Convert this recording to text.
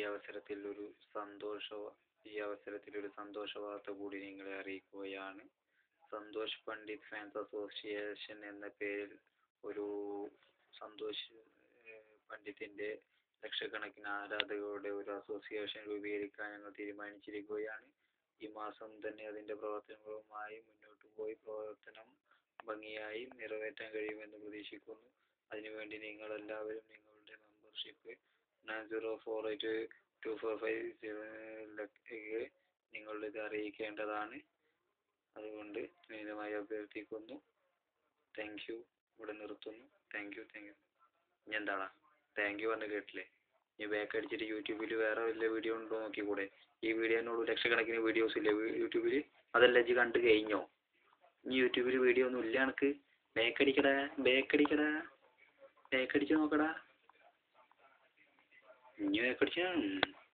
അവസരത്തിൽ ഒരു സന്തോഷ വാർത്ത കൂടി നിങ്ങളെ അറിയിക്കുകയാണ്. സന്തോഷ് പണ്ഡിറ്റ് ഫാൻസ് അസോസിയേഷൻ എന്ന പേരിൽ ഒരു സന്തോഷ് പണ്ഡിറ്റിന്റെ ലക്ഷക്കണക്കിന് ആരാധകരുടെ ഒരു അസോസിയേഷൻ രൂപീകരിക്കാൻ ഞങ്ങൾ തീരുമാനിച്ചിരിക്കുകയാണ്. ഈ മാസം തന്നെ അതിന്റെ പ്രവർത്തനങ്ങളുമായി മുന്നോട്ട് പോയി പ്രവർത്തനം ഭംഗിയായി നിറവേറ്റാൻ കഴിയുമെന്ന് പ്രതീക്ഷിക്കുന്നു. അതിനുവേണ്ടി നിങ്ങൾ എല്ലാവരും നിങ്ങളുടെ മെമ്പർഷിപ്പ് 90482450 നിങ്ങളുടേത് അറിയിക്കേണ്ടതാണ്. അതുകൊണ്ട് വിനീതമായി അഭ്യർത്ഥിക്കുന്നു. Thank you. ഇവിടെ നിർത്തുന്നു. Thank you. ഇനി എന്താടാ താങ്ക് യു പറഞ്ഞ് കേട്ടില്ലേ? ഈ ബാക്ക് അടിച്ചിട്ട് യൂട്യൂബിൽ വേറെ വല്ല വീഡിയോ ഉണ്ടോ നോക്കിക്കൂടെ? ഈ വീഡിയോനോട് ലക്ഷക്കണക്കിന് വീഡിയോസ് ഇല്ലേ യൂട്യൂബിൽ? അതെല്ലാം ഇജ്ജ് കണ്ടു കഴിഞ്ഞോ? ഇനി യൂട്യൂബിൽ വീഡിയോ ഒന്നും ഇല്ല എനക്ക്. ബാക്കടിക്കടാ ബാക്കടിച്ച് നോക്കടാ. ഇനി ബാക്കടിച്ചാ